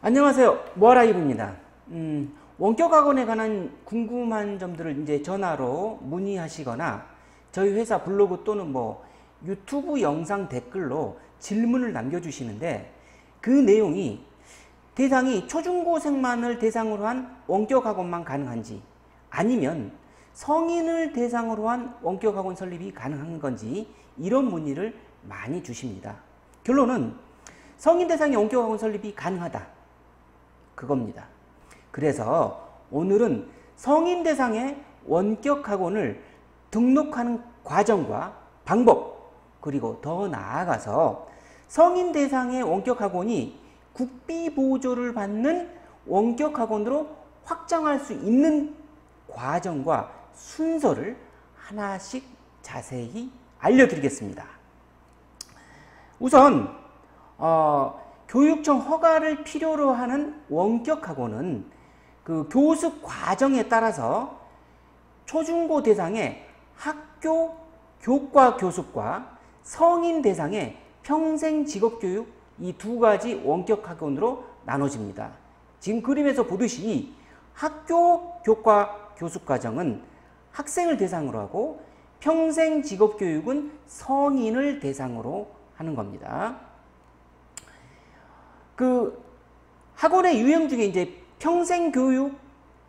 안녕하세요. 모아라이브입니다. 원격학원에 관한 궁금한 점들을 이제 전화로 문의하시거나 저희 회사 블로그 또는 유튜브 영상 댓글로 질문을 남겨주시는데, 그 내용이 대상이 초중고생만을 대상으로 한 원격학원만 가능한지, 아니면 성인을 대상으로 한 원격학원 설립이 가능한 건지, 이런 문의를 많이 주십니다. 결론은 성인 대상의 원격학원 설립이 가능하다, 그겁니다. 그래서 오늘은 성인 대상의 원격학원을 등록하는 과정과 방법, 그리고 더 나아가서 성인 대상의 원격학원이 국비 보조를 받는 원격학원으로 확장할 수 있는 과정과 순서를 하나씩 자세히 알려드리겠습니다. 우선 교육청 허가를 필요로 하는 원격학원은 그 교습 과정에 따라서 초중고 대상의 학교 교과 교습과 성인 대상의 평생 직업교육, 이 두 가지 원격학원으로 나눠집니다. 지금 그림에서 보듯이 학교 교과 교습 과정은 학생을 대상으로 하고, 평생 직업교육은 성인을 대상으로 하는 겁니다. 그 학원의 유형 중에 이제 평생교육,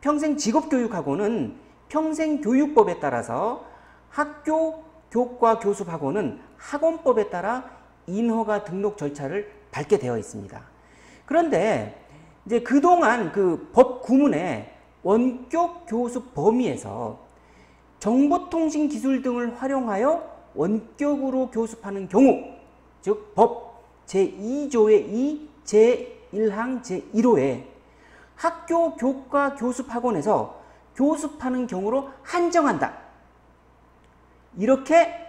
평생직업교육학원은 평생교육법에 따라서, 학교 교과 교습학원은 학원법에 따라 인허가 등록 절차를 밟게 되어 있습니다. 그런데 이제 그동안 그 법 구문에 원격 교습 범위에서 정보통신 기술 등을 활용하여 원격으로 교습하는 경우, 즉 법 제2조의 2 제1항 제1호에 학교 교과 교습학원에서 교습하는 경우로 한정한다, 이렇게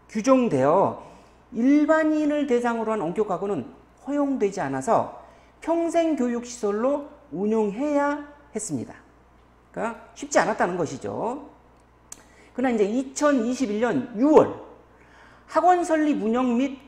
규정되어 일반인을 대상으로 한 원격학원은 허용되지 않아서 평생교육시설로 운영해야 했습니다. 그러니까 쉽지 않았다는 것이죠. 그러나 이제 2021년 6월 학원 설립 운영 및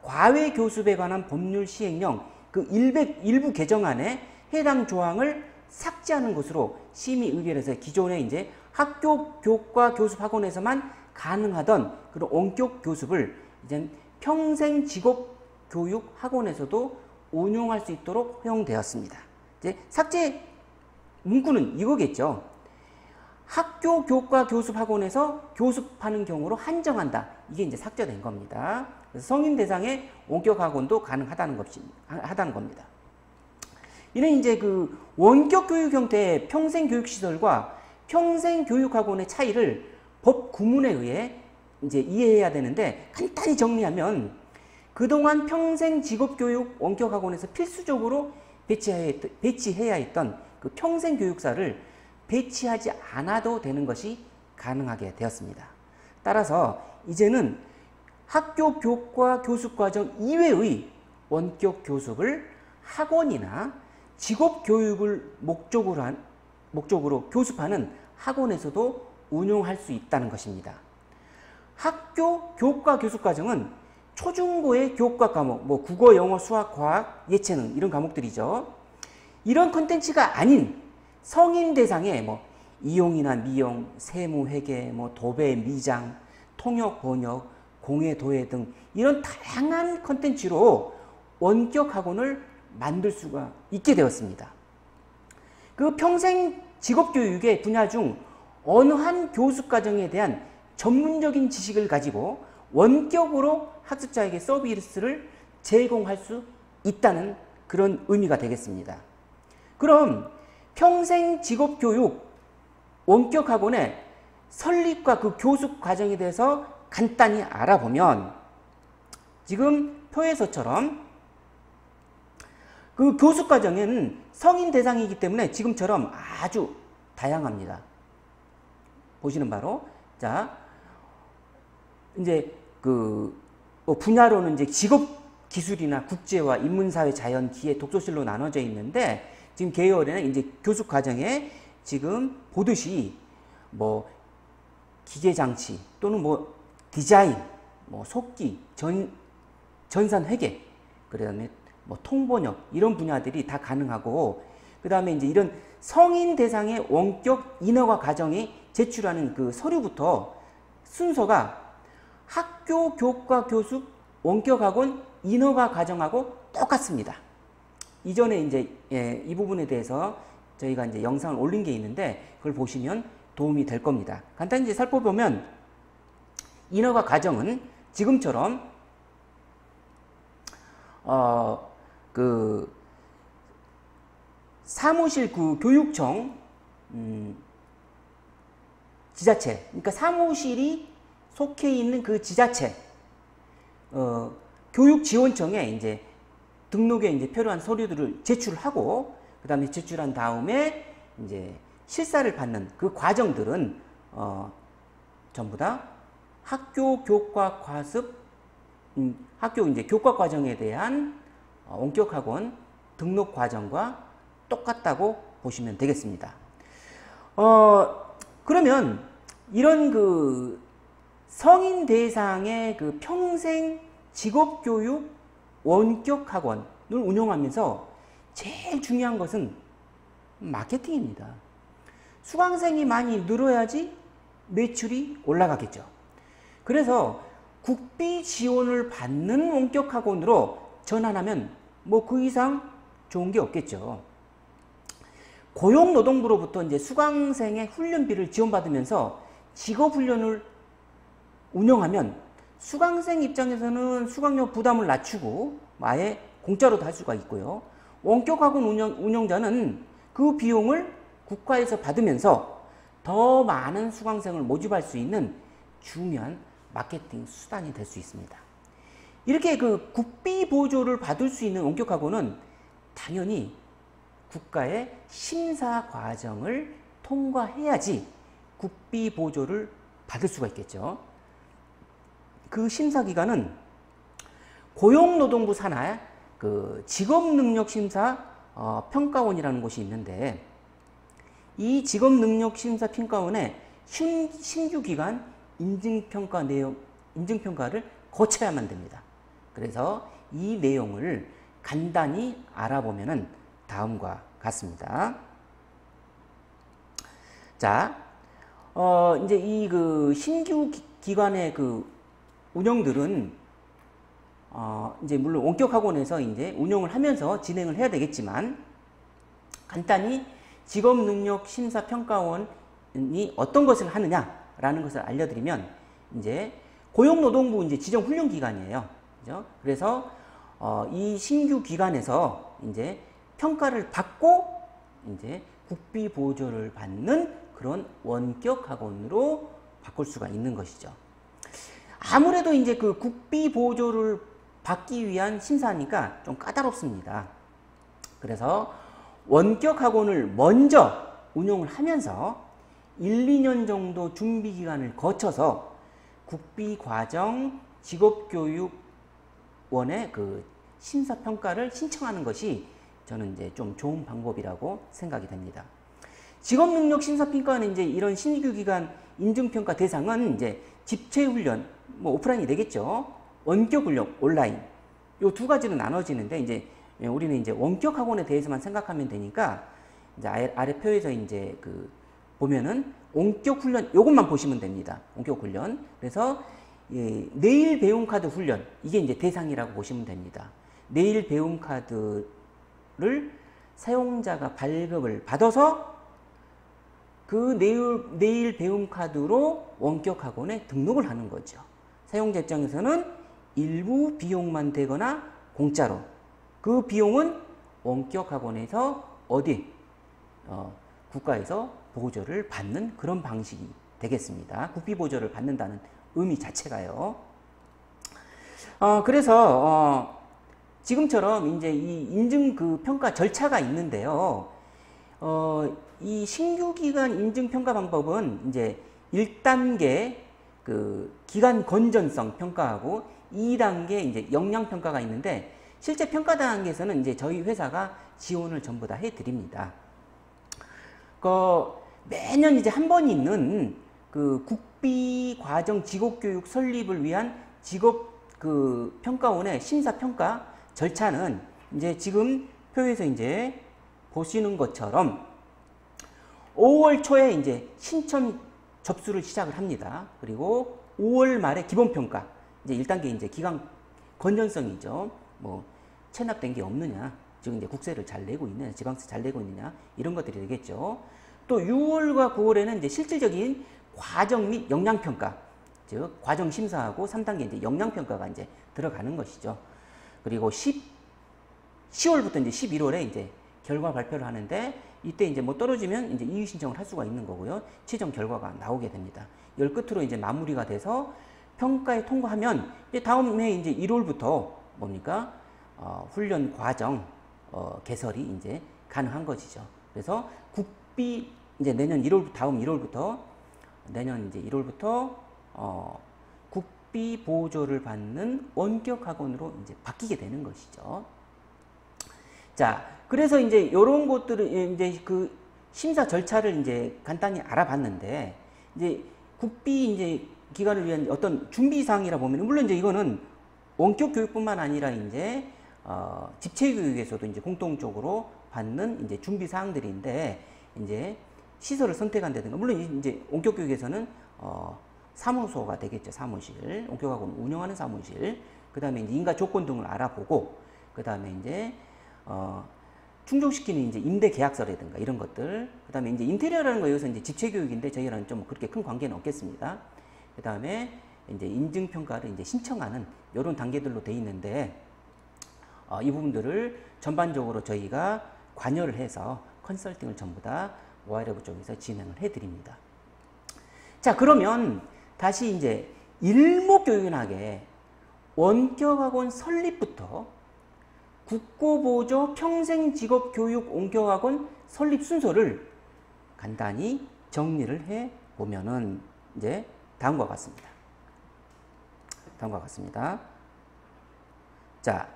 과외 교습에 관한 법률 시행령 그 일부 개정안에 해당 조항을 삭제하는 것으로 심의 의결해서 기존에 이제 학교 교과 교습 학원에서만 가능하던 그런 원격 교습을 이제 평생 직업 교육 학원에서도 운용할 수 있도록 허용되었습니다. 이제 삭제 문구는 이거겠죠. 학교 교과 교습 학원에서 교습하는 경우로 한정한다, 이게 이제 삭제된 겁니다. 그래서 성인 대상의 원격 학원도 가능하다는 겁니다. 이는 이제 그 원격 교육 형태의 평생 교육 시설과 평생 교육 학원의 차이를 법 구문에 의해 이제 이해해야 되는데, 간단히 정리하면 그동안 평생 직업 교육 원격 학원에서 필수적으로 배치해야 했던 그 평생 교육사를 배치하지 않아도 되는 것이 가능하게 되었습니다. 따라서 이제는 학교 교과 교습 과정 이외의 원격 교습을 학원이나 직업 교육을 목적으로 교습하는 학원에서도 운용할 수 있다는 것입니다. 학교 교과 교습 과정은 초중고의 교과 과목, 국어, 영어, 수학, 과학, 예체능 이런 과목들이죠. 이런 콘텐츠가 아닌 성인 대상의 이용이나 미용, 세무, 회계, 도배, 미장, 통역, 번역, 공예, 도예 등 이런 다양한 콘텐츠로 원격 학원을 만들 수가 있게 되었습니다. 그 평생 직업교육의 분야 중 어느 한 교습 과정에 대한 전문적인 지식을 가지고 원격으로 학습자에게 서비스를 제공할 수 있다는 그런 의미가 되겠습니다. 그럼 평생 직업교육 원격학원의 설립과 그 교습 과정에 대해서 간단히 알아보면, 지금 표에서처럼 그 교습 과정에는 성인 대상이기 때문에 지금처럼 아주 다양합니다. 보시는 바로, 자, 이제 그 분야로는 이제 직업 기술이나 국제화, 인문사회, 자연, 기계, 독서실로 나눠져 있는데, 지금 계열에는 이제 교습 과정에 지금 보듯이 기계장치 또는 디자인, 속기, 전산회계, 그다음에 뭐 통번역 이런 분야들이 다 가능하고, 그 다음에 이제 이런 성인 대상의 원격 인허가 과정에 제출하는 그 서류부터 순서가 학교 교과 교수 원격 학원 인허가 과정하고 똑같습니다. 이전에 이제 이 부분에 대해서 저희가 이제 영상을 올린 게 있는데 그걸 보시면 도움이 될 겁니다. 간단히 이제 살펴보면 인허가 과정은 지금처럼 그 사무실 그 교육청 지자체, 그러니까 사무실이 속해 있는 그 지자체 교육지원청에 이제 등록에 이제 필요한 서류들을 제출하고, 그 다음에 제출한 다음에 이제 실사를 받는 그 과정들은 전부 다 학교 교과 과습, 학교 이제 교과 과정에 대한 원격 학원 등록 과정과 똑같다고 보시면 되겠습니다. 그러면 이런 그 성인 대상의 그 평생 직업교육 원격 학원을 운영하면서 제일 중요한 것은 마케팅입니다. 수강생이 많이 늘어야지 매출이 올라가겠죠. 그래서 국비 지원을 받는 원격 학원으로 전환하면 뭐 그 이상 좋은 게 없겠죠. 고용노동부로부터 이제 수강생의 훈련비를 지원받으면서 직업훈련을 운영하면 수강생 입장에서는 수강료 부담을 낮추고 아예 공짜로도 할 수가 있고요. 원격학원 운영자는 그 비용을 국가에서 받으면서 더 많은 수강생을 모집할 수 있는 중요한 마케팅 수단이 될 수 있습니다. 이렇게 그 국비 보조를 받을 수 있는 원격학원은 당연히 국가의 심사 과정을 통과해야지 국비 보조를 받을 수가 있겠죠. 그 심사 기관은 고용노동부 산하 그 직업능력심사 평가원이라는 곳이 있는데, 이 직업능력심사평가원의 신규 기관 인증평가 내용, 인증평가를 거쳐야만 됩니다. 그래서 이 내용을 간단히 알아보면은 다음과 같습니다. 자, 이제 이 그 신규 기관의 그 운영들은 이제 물론 원격 학원에서 이제 운영을 하면서 진행을 해야 되겠지만, 간단히 직업능력심사평가원이 어떤 것을 하느냐라는 것을 알려드리면, 이제 고용노동부 이제 지정훈련기관이에요. 그죠? 그래서 이 신규 기관에서 이제 평가를 받고 이제 국비 보조를 받는 그런 원격 학원으로 바꿀 수가 있는 것이죠. 아무래도 이제 그 국비 보조를 받기 위한 심사니까 좀 까다롭습니다. 그래서 원격 학원을 먼저 운영을 하면서 1, 2년 정도 준비 기간을 거쳐서 국비 과정 직업교육원의 그 심사평가를 신청하는 것이 저는 이제 좀 좋은 방법이라고 생각이 됩니다. 직업능력심사평가는 이제 이런 신규기관 인증평가 대상은 이제 집체훈련, 뭐 오프라인이 되겠죠. 원격훈련, 온라인. 요 두 가지로 나눠지는데, 이제 우리는 이제 원격 학원에 대해서만 생각하면 되니까, 이제 아래 표에서 이제 그 보면은 원격훈련, 요것만 보시면 됩니다. 원격훈련. 그래서 내일 배움카드 훈련, 이게 이제 대상이라고 보시면 됩니다. 내일 배움카드를 사용자가 발급을 받아서 그 내일 배움카드로 원격학원에 등록을 하는 거죠. 사용자 입장에서는 일부 비용만 되거나 공짜로, 그 비용은 원격학원에서 국가에서 보조를 받는 그런 방식이 되겠습니다. 국비 보조를 받는다는 의미 자체가요. 그래서 지금처럼 이제 이 인증 그 평가 절차가 있는데요. 이 신규 기관 인증 평가 방법은 이제 1단계 그 기관 건전성 평가하고 2단계 이제 역량 평가가 있는데, 실제 평가 단계에서는 이제 저희 회사가 지원을 전부 다 해 드립니다. 매년 이제 한 번 있는 그 국비 과정 직업교육 설립을 위한 직업 그 평가원의 심사 평가 절차는 이제 지금 표에서 이제 보시는 것처럼 5월 초에 이제 신청 접수를 시작을 합니다. 그리고 5월 말에 기본평가, 이제 1단계 이제 기강 건전성이죠. 뭐 체납된 게 없느냐, 즉 이제 국세를 잘 내고 있느냐, 지방세 잘 내고 있느냐, 이런 것들이 되겠죠. 또 6월과 9월에는 이제 실질적인 과정 및 역량평가, 즉 과정 심사하고 3단계 이제 역량평가가 이제 들어가는 것이죠. 그리고 10월부터 이제 11월에 이제 결과 발표를 하는데, 이때 이제 뭐 떨어지면 이제 이의 신청을 할 수가 있는 거고요. 최종 결과가 나오게 됩니다. 열 끝으로 이제 마무리가 돼서 평가에 통과하면 이제 다음 해 이제 1월부터 뭡니까? 훈련 과정 개설이 이제 가능한 것이죠. 그래서 국비 이제 내년 1월, 다음 1월부터, 내년 이제 1월부터 국비 보조를 받는 원격 학원으로 이제 바뀌게 되는 것이죠. 자, 그래서 이제 이런 것들을 이제 그 심사 절차를 이제 간단히 알아봤는데, 이제 국비 이제 기간을 위한 어떤 준비사항이라 보면, 물론 이제 이거는 원격 교육뿐만 아니라 이제 집체교육에서도 이제 공통적으로 받는 이제 준비사항들인데, 이제 시설을 선택한다든가, 물론 이제 원격 교육에서는 사무소가 되겠죠. 사무실, 원격학원 운영하는 사무실, 그 다음에 이제 인가 조건 등을 알아보고, 그 다음에 이제 충족시키는 이제 임대 계약서라든가 이런 것들, 그 다음에 이제 인테리어라는 거 여기서 이제 집체 교육인데 저희랑 좀 그렇게 큰 관계는 없겠습니다. 그 다음에 이제 인증평가를 이제 신청하는 이런 단계들로 돼 있는데, 이 부분들을 전반적으로 저희가 관여를 해서 컨설팅을 전부 다 ORF 쪽에서 진행을 해 드립니다. 자, 그러면 다시 이제 일목요연하게 원격학원 설립부터 국고보조 평생직업교육 원격학원 설립 순서를 간단히 정리를 해 보면은 이제 다음과 같습니다. 다음과 같습니다. 자,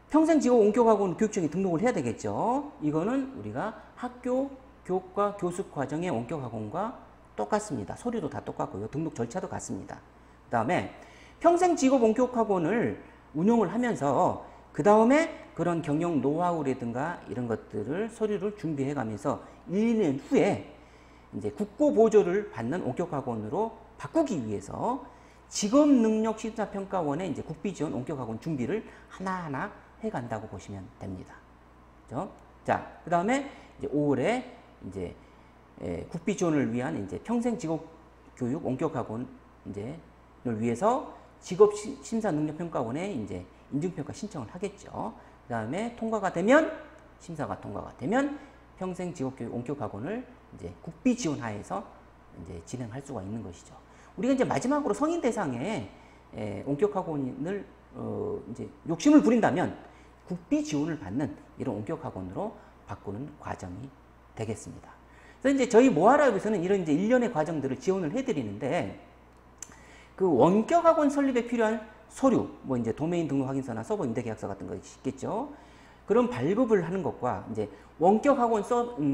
평생직업 원격학원 교육청에 등록을 해야 되겠죠. 이거는 우리가 학교 교과 교습 과정의 원격학원과 똑같습니다. 서류도 다 똑같고요. 등록 절차도 같습니다. 그 다음에 평생직업 원격학원을 운영을 하면서 그 다음에 그런 경영 노하우라든가 이런 것들을 서류를 준비해 가면서 1년 후에 이제 국고보조를 받는 원격학원으로 바꾸기 위해서 직업능력심사평가원의 이제 국비지원 원격학원 준비를 하나하나 해간다고 보시면 됩니다. 그렇죠? 자, 그 다음에 이제 5월에 이제 국비지원을 위한 이제 평생직업교육 원격학원 이제를 위해서 직업심사능력평가원에 이제 인증평가 신청을 하겠죠. 그 다음에 통과가 되면, 심사가 통과가 되면 평생직업교육 원격학원을 이제 국비지원 하에서 이제 진행할 수가 있는 것이죠. 우리가 이제 마지막으로 성인 대상의 원격학원을 이제 욕심을 부린다면 국비 지원을 받는 이런 원격학원으로 바꾸는 과정이 되겠습니다. 그래서 이제 저희 모아라이브에서는 이런 이제 일련의 과정들을 지원을 해드리는데, 그 원격학원 설립에 필요한 서류, 뭐 이제 도메인 등록 확인서나 서버 임대 계약서 같은 거 있겠죠. 그런 발급을 하는 것과 이제 원격학원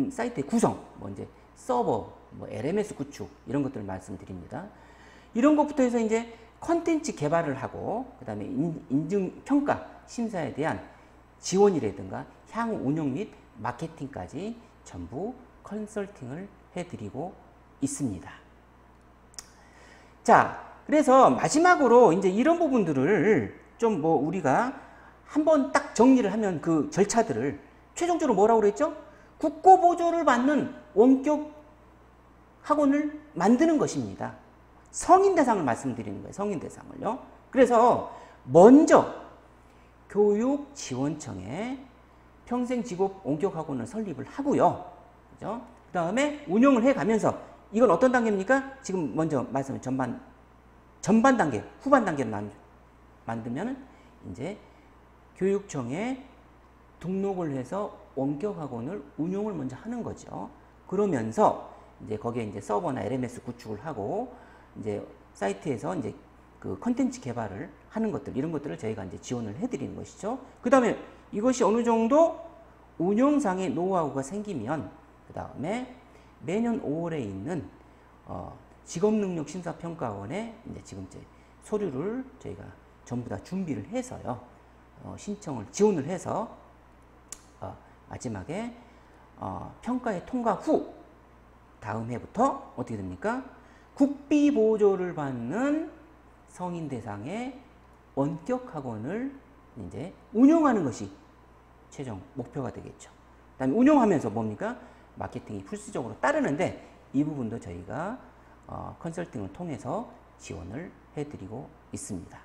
사이트의 구성, 뭐 이제 서버, 뭐 LMS 구축 이런 것들을 말씀드립니다. 이런 것부터 해서 이제 컨텐츠 개발을 하고, 그 다음에 인증 평가 심사에 대한 지원이라든가 향후 운영 및 마케팅까지 전부 컨설팅을 해드리고 있습니다. 자, 그래서 마지막으로 이제 이런 부분들을 좀 뭐 우리가 한번 딱 정리를 하면 그 절차들을 최종적으로 뭐라고 그랬죠? 국고보조를 받는 원격 학원을 만드는 것입니다. 성인 대상을 말씀드리는 거예요. 성인 대상을요. 그래서 먼저 교육지원청에 평생직업 원격학원을 설립을 하고요. 그죠? 그 다음에 운영을 해가면서, 이건 어떤 단계입니까? 지금 먼저 말씀을 전반 단계, 후반 단계를 만들면 이제 교육청에 등록을 해서 원격학원을 운영을 먼저 하는 거죠. 그러면서 이제 거기에 이제 서버나 LMS 구축을 하고, 이제 사이트에서 이제 그 컨텐츠 개발을 하는 것들, 이런 것들을 저희가 이제 지원을 해드리는 것이죠. 그 다음에 이것이 어느 정도 운영상의 노하우가 생기면, 그 다음에 매년 5월에 있는 직업능력심사평가원에 이제 지금 이제 서류를 저희가 전부 다 준비를 해서요. 신청을 지원을 해서 마지막에 평가의 통과 후 다음 해부터 어떻게 됩니까? 국비 보조를 받는 성인 대상의 원격 학원을 이제 운영하는 것이 최종 목표가 되겠죠. 그다음에 운영하면서 뭡니까? 마케팅이 필수적으로 따르는데 이 부분도 저희가 컨설팅을 통해서 지원을 해드리고 있습니다.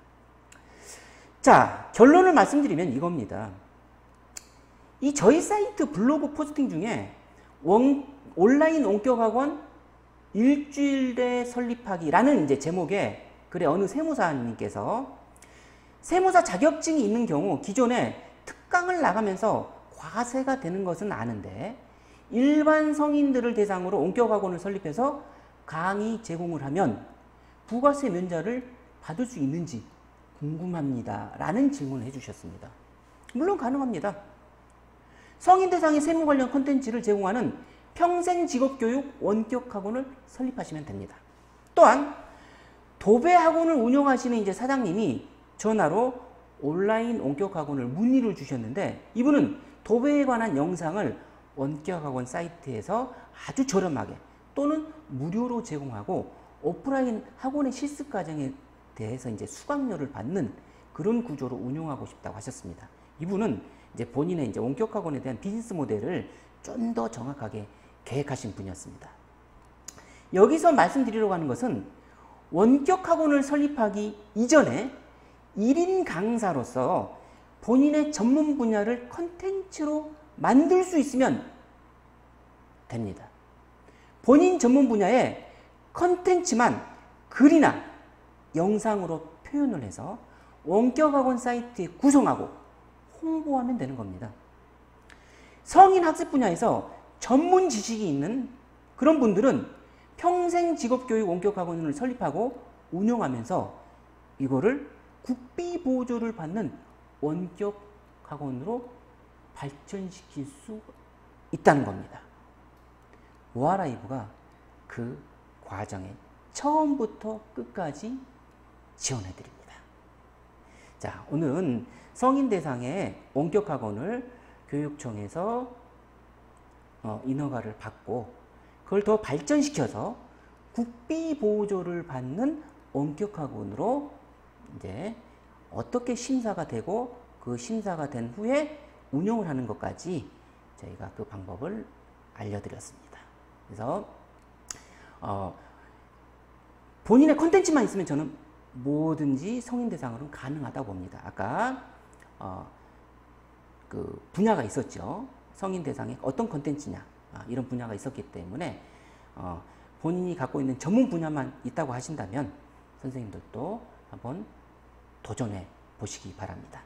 자, 결론을 말씀드리면 이겁니다. 이 저희 사이트 블로그 포스팅 중에 온라인 원격학원 일주일에 설립하기라는 이제 제목의 글에 어느 세무사님께서 세무사 자격증이 있는 경우 기존에 특강을 나가면서 과세가 되는 것은 아는데 일반 성인들을 대상으로 원격학원을 설립해서 강의 제공을 하면 부가세 면제를 받을 수 있는지 궁금합니다. 라는 질문을 해주셨습니다. 물론 가능합니다. 성인 대상의 세무 관련 콘텐츠를 제공하는 평생직업교육 원격학원을 설립하시면 됩니다. 또한 도배학원을 운영하시는 이제 사장님이 전화로 온라인 원격학원을 문의를 주셨는데 이분은 도배에 관한 영상을 원격학원 사이트에서 아주 저렴하게 또는 무료로 제공하고 오프라인 학원의 실습 과정에 대해서 이제 수강료를 받는 그런 구조로 운영하고 싶다고 하셨습니다. 이분은 이제 본인의 이제 원격학원에 대한 비즈니스 모델을 좀 더 정확하게 계획하신 분이었습니다. 여기서 말씀드리려고 하는 것은 원격학원을 설립하기 이전에 1인 강사로서 본인의 전문 분야를 컨텐츠로 만들 수 있으면 됩니다. 본인 전문 분야의 컨텐츠만 글이나 영상으로 표현을 해서 원격학원 사이트에 구성하고 홍보하면 되는 겁니다. 성인 학습 분야에서 전문 지식이 있는 그런 분들은 평생 직업교육 원격학원을 설립하고 운영하면서 이거를 국비 보조를 받는 원격학원으로 발전시킬 수 있다는 겁니다. 모아라이브가 그 과정에 처음부터 끝까지 지원해드립니다. 자, 오늘은 성인 대상의 원격학원을 교육청에서 인허가를 받고 그걸 더 발전시켜서 국비 보조를 받는 원격학원으로 이제 어떻게 심사가 되고 그 심사가 된 후에 운영을 하는 것까지 저희가 그 방법을 알려드렸습니다. 그래서 본인의 콘텐츠만 있으면 저는 뭐든지 성인 대상으로는 가능하다고 봅니다. 아까 그 분야가 있었죠. 성인 대상의 어떤 콘텐츠냐 이런 분야가 있었기 때문에 본인이 갖고 있는 전문 분야만 있다고 하신다면 선생님들도 한번 도전해 보시기 바랍니다.